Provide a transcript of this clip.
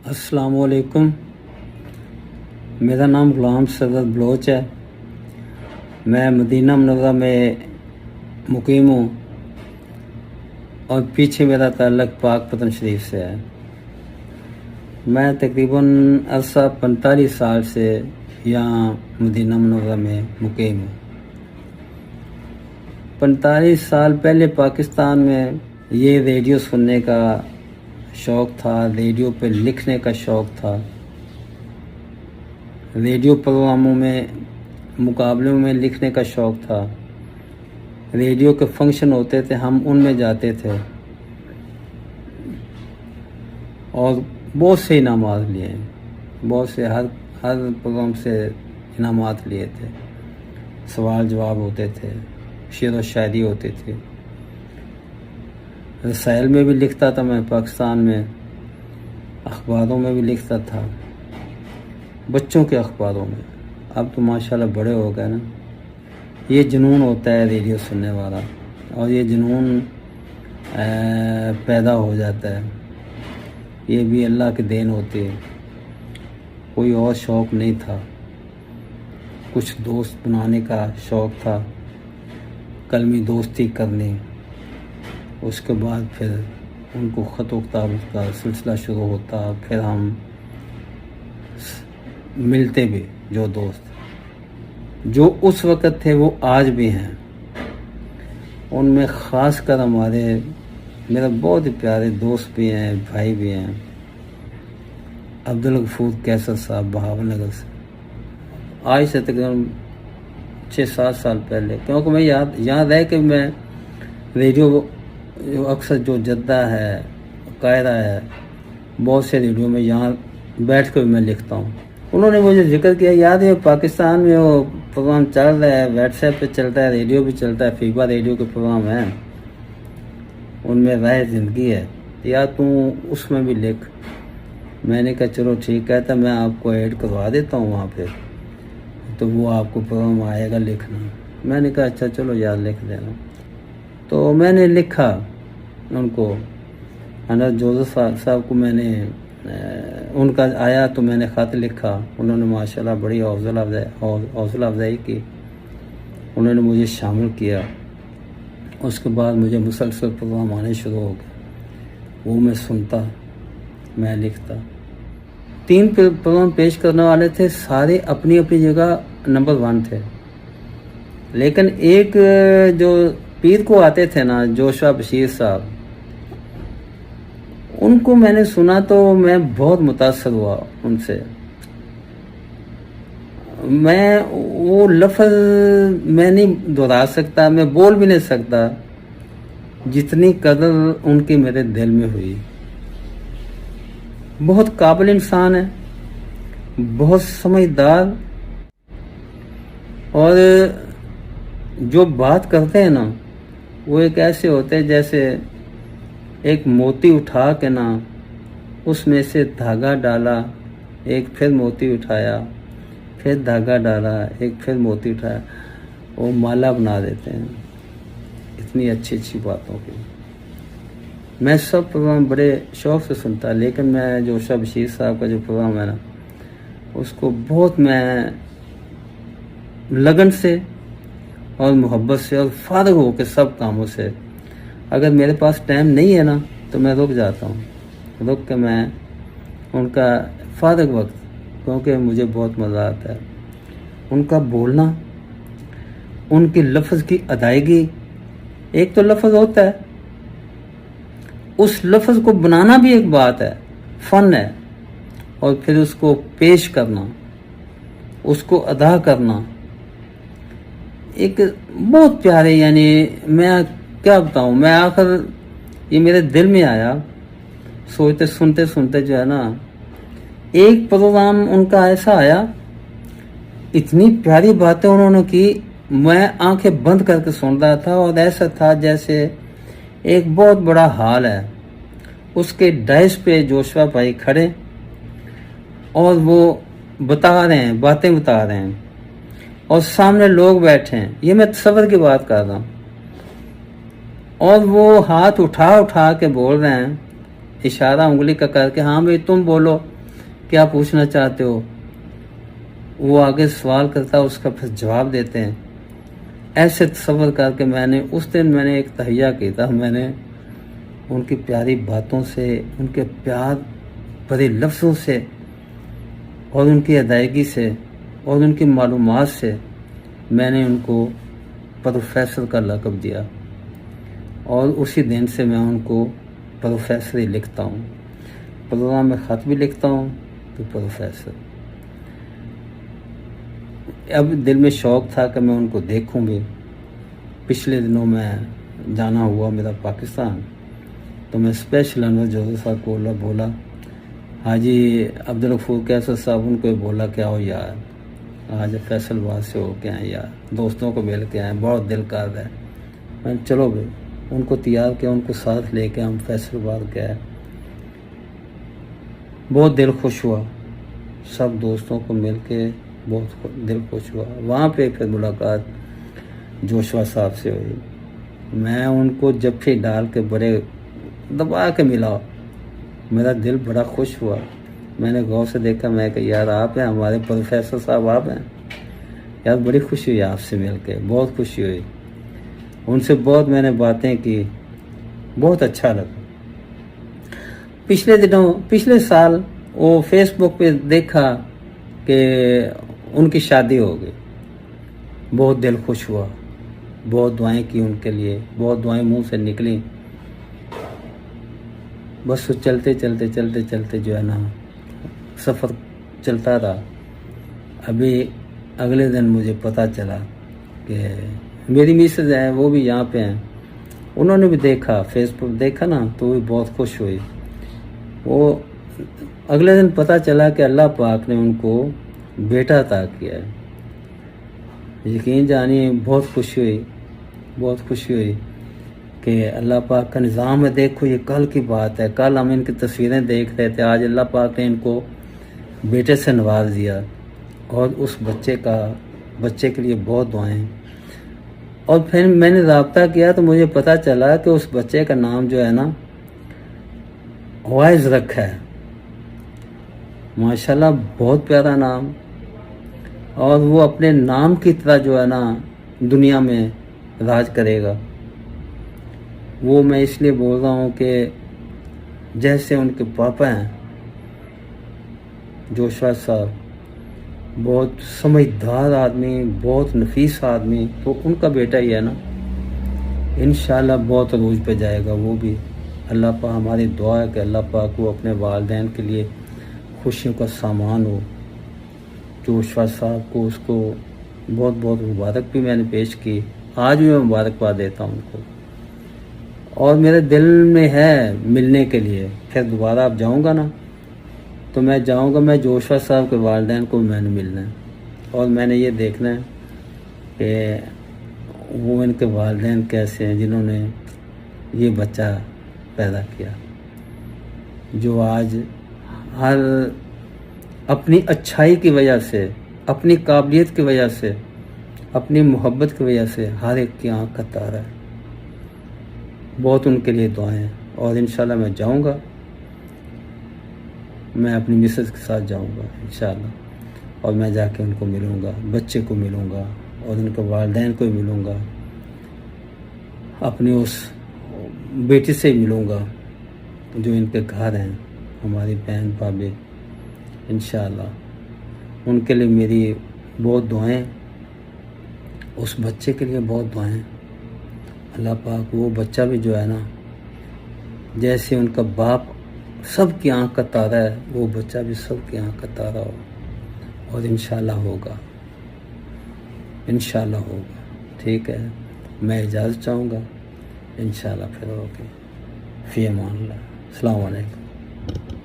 السلام علیکم، میرا نام غلام سرور بلوچ ہے۔ میں مدینہ منورہ میں مقیم ہوں اور پیچھے میرا تعلق پاک پتن شریف سے ہے۔ میں تقریباً عرصہ 45 سال سے یہاں مدینہ منورہ میں مقیم ہوں۔ 45 سال پہلے پاکستان میں یہ ریڈیو سننے کا شوق تھا، ریڈیو پہ لکھنے کا شوق تھا، ریڈیو پروگراموں میں مقابلوں میں لکھنے کا شوق تھا، ریڈیو کے فنکشن ہوتے تھے، ہم ان میں جاتے تھے اور بہت سے انعامات لیے ہیں، بہت سے ہر پروگرام سے انعامات لیے تھے۔ سوال جواب ہوتے تھے، شعر و شاعری ہوتی تھی، رسائل میں بھی لکھتا تھا، میں پاکستان میں اخباروں میں بھی لکھتا تھا، بچوں کے اخباروں میں۔ اب تو ماشاءاللہ بڑے ہو گئے نا۔ یہ جنون ہوتا ہے ریڈیو سننے والا، اور یہ جنون پیدا ہو جاتا ہے، یہ بھی اللہ کی دین ہوتی ہے۔ کوئی اور شوق نہیں تھا، کچھ دوست بنانے کا شوق تھا، کلمی دوستی کرنی، اس کے بعد پھر ان کو خط و کتاب کا سلسلہ شروع ہوتا، پھر ہم ملتے بھی، جو دوست جو اس وقت تھے وہ آج بھی ہیں۔ ان میں خاص کر میرے بہت ہی پیارے دوست بھی ہیں، بھائی بھی ہیں، عبدالغفور کیسر صاحب بہاول نگر سے، آج سے تقریباً 6-7 سال پہلے، کیونکہ میں یہاں رہ کے میں ریڈیو اکثر جو جدہ ہے، قاہرہ ہے، بہت سے ریڈیو میں یہاں بیٹھ کر میں لکھتا ہوں۔ انہوں نے مجھے ذکر کیا، یاد ہے پاکستان میں وہ پروگرام چل رہا ہے، واٹس ایپ پہ چلتا ہے، ریڈیو بھی چلتا ہے، فیبا ریڈیو کے پروگرام ہیں، ان میں رائے زندگی ہے، یا تو اس میں بھی لکھ۔ میں نے کہا چلو ٹھیک ہے، میں آپ کو ایڈ کروا دیتا ہوں وہاں پہ، تو وہ آپ کو پروگرام آئے گا لکھنا۔ میں نے کہا اچھا چلو یار لکھ دینا۔ تو میں نے لکھا ان کو، حضرت جوزف صاحب کو میں نے ان کا آیا تو میں نے خط لکھا، انہوں نے ماشاءاللہ بڑی حوصلہ افزائی کی، انہوں نے مجھے شامل کیا۔ اس کے بعد مجھے مسلسل پروگرام آنے شروع ہو گئے، وہ میں سنتا، میں لکھتا۔ 3 پروگرام پیش کرنے والے تھے، سارے اپنی اپنی جگہ نمبر 1 تھے، لیکن ایک جو پیر کو آتے تھے نا، جوشوا بشیر صاحب، ان کو میں نے سنا تو میں بہت متاثر ہوا ان سے۔ میں وہ لفظ میں نہیں دہرا سکتا، میں بول بھی نہیں سکتا، جتنی قدر ان کی میرے دل میں ہوئی۔ بہت قابل انسان ہے، بہت سمجھدار، اور جو بات کرتے ہیں نا وہ ایک ایسے ہوتے ہیں جیسے ایک موتی اٹھا کے نا اس میں سے دھاگا ڈالا، ایک پھر موتی اٹھایا، پھر دھاگا ڈالا، ایک پھر موتی اٹھایا، وہ مالا بنا دیتے ہیں اتنی اچھی اچھی باتوں کی۔ میں سب پروگرام بڑے شوق سے سنتا، لیکن میں جوشوا بشیر صاحب کا جو پروگرام ہے نا اس کو بہت میں لگن سے اور محبت سے اور فارغ ہو کے سب کاموں سے، اگر میرے پاس ٹائم نہیں ہے نا تو میں رک جاتا ہوں، رک کے میں ان کا فارغ وقت، کیونکہ مجھے بہت مزہ آتا ہے ان کا بولنا، ان کی لفظ کی ادائیگی۔ ایک تو لفظ ہوتا ہے، اس لفظ کو بنانا بھی ایک بات ہے، فن ہے، اور پھر اس کو پیش کرنا، اس کو ادا کرنا، ایک بہت پیارے، یعنی میں کیا بتاؤں، میں آخر یہ میرے دل میں آیا، سوچتے سنتے جو ہے نا، ایک پروگرام ان کا ایسا آیا، اتنی پیاری باتیں انہوں نے کی، میں آنکھیں بند کر کے سن رہا تھا، اور ایسا تھا جیسے ایک بہت بڑا ہال ہے، اس کے ڈائس پہ جوشوا بھائی کھڑے اور وہ بتا رہے ہیں، باتیں بتا رہے ہیں، اور سامنے لوگ بیٹھے ہیں، یہ میں تصور کی بات کر رہا ہوں، اور وہ ہاتھ اٹھا کے بول رہے ہیں، اشارہ انگلی کا کر کے، ہاں بھائی تم بولو، کیا پوچھنا چاہتے ہو، وہ آگے سوال کرتا ہے، اس کا پھر جواب دیتے ہیں۔ ایسے تصور کر کے میں نے اس دن ایک تہیہ کیا تھا، میں نے ان کی پیاری باتوں سے، ان کے پیار بھرے لفظوں سے اور ان کی ادائیگی سے اور ان کی معلومات سے میں نے ان کو پروفیسر کا لقب دیا، اور اسی دن سے میں ان کو پروفیسر ہی لکھتا ہوں، پروگرام میں خط بھی لکھتا ہوں تو پروفیسر۔ اب دل میں شوق تھا کہ میں ان کو دیکھوں بھی۔ پچھلے دنوں میں جانا ہوا میرا پاکستان، تو میں اسپیشل انور جوزر صاحب کو بولا، حاجی عبدالغفور کیسر صاحب، ان کو بولا کہ آؤ یار آج فیصل آباد سے ہو کے آئے، یار دوستوں کو مل کے آئے، بہت دل کر رہا ہے۔ میں چلو بھائی، ان کو تیار کیا، ان کو ساتھ لے کے ہم فیصل آباد گئے۔ بہت دل خوش ہوا، سب دوستوں کو مل کے بہت دل خوش ہوا۔ وہاں پہ پھر ملاقات جوشوا صاحب سے ہوئی، میں ان کو جپھی ڈال کے بڑے دبا کے ملا، میرا دل بڑا خوش ہوا۔ میں نے غور سے دیکھا، میں کہ یار آپ ہیں ہمارے پروفیسر صاحب، آپ ہیں یار، بڑی خوشی ہوئی آپ سے مل کے، بہت خوشی ہوئی۔ ان سے بہت میں نے باتیں کی، بہت اچھا لگا۔ پچھلے سال وہ فیس بک پہ دیکھا کہ ان کی شادی ہو گئی، بہت دل خوش ہوا، بہت دعائیں کی ان کے لیے، بہت دعائیں منہ سے نکلیں۔ بس چلتے چلتے جو ہے نا سفر چلتا رہا۔ ابھی اگلے دن مجھے پتہ چلا کہ میری میسز ہے، وہ بھی یہاں پہ ہیں، انہوں نے بھی دیکھا، فیس بک دیکھا نا، تو وہ بھی بہت خوش ہوئی۔ وہ اگلے دن پتہ چلا کہ اللہ پاک نے ان کو بیٹا عطا کیا ہے۔ یقین جانیے بہت خوشی ہوئی کہ اللہ پاک کا نظام ہے۔ دیکھو یہ کل کی بات ہے، کل ہم ان کی تصویریں دیکھ رہے تھے، آج اللہ پاک نے ان کو بیٹے سے نواز دیا، اور اس بچے کے لیے بہت دعائیں۔ اور پھر میں نے رابطہ کیا تو مجھے پتہ چلا کہ اس بچے کا نام جو ہے نا وائز رکھا ہے، ماشاءاللہ بہت پیارا نام، اور وہ اپنے نام کی طرح جو ہے نا دنیا میں راج کرے گا۔ وہ میں اس لیے بول رہا ہوں کہ جیسے ان کے پاپا ہیں جوشوا صاحب، بہت سمجھدار آدمی، بہت نفیس آدمی، تو ان کا بیٹا ہی ہے نا، انشاءاللہ بہت عروج پہ جائے گا وہ بھی۔ اللہ پاک، ہماری دعا ہے کہ اللہ پاک وہ اپنے والدین کے لیے خوشیوں کا سامان ہو۔ جوشوا صاحب کو، اس کو بہت بہت مبارک بھی میں نے پیش کی، آج بھی میں مبارکباد دیتا ہوں ان کو، اور میرے دل میں ہے ملنے کے لیے۔ پھر دوبارہ اب جاؤں گا نا تو میں جاؤں گا، میں جوشوا صاحب کے والدین کو میں نے ملنا ہے، اور میں نے یہ دیکھنا ہے کہ وہ ان کے والدین کیسے ہیں جنہوں نے یہ بچہ پیدا کیا، جو آج ہر اپنی اچھائی کی وجہ سے، اپنی قابلیت کی وجہ سے، اپنی محبت کی وجہ سے ہر ایک کی آنکھ کا تارا ہے۔ بہت ان کے لیے دعائیں، اور انشاءاللہ میں جاؤں گا، میں اپنی مسز کے ساتھ جاؤں گا انشاءاللہ، اور میں جا کے ان کو ملوں گا، بچے کو ملوں گا، اور ان کے والدین کو بھی ملوں گا، اپنی اس بیٹی سے ملوں گا جو ان کے گھر ہیں، ہماری بہن بھابھی، انشاءاللہ ان کے لیے میری بہت دعائیں، اس بچے کے لیے بہت دعائیں۔ اللہ پاک وہ بچہ بھی جو ہے نا، جیسے ان کا باپ سب کی آنکھ کا تارا ہے، وہ بچہ بھی سب کی آنکھ کا تارا ہو، اور انشاءاللہ ہوگا، انشاءاللہ ہوگا۔ ٹھیک ہے، میں اجازت چاہوں گا، انشاءاللہ پھر ہوگی۔ فی امان اللہ، السلام علیکم۔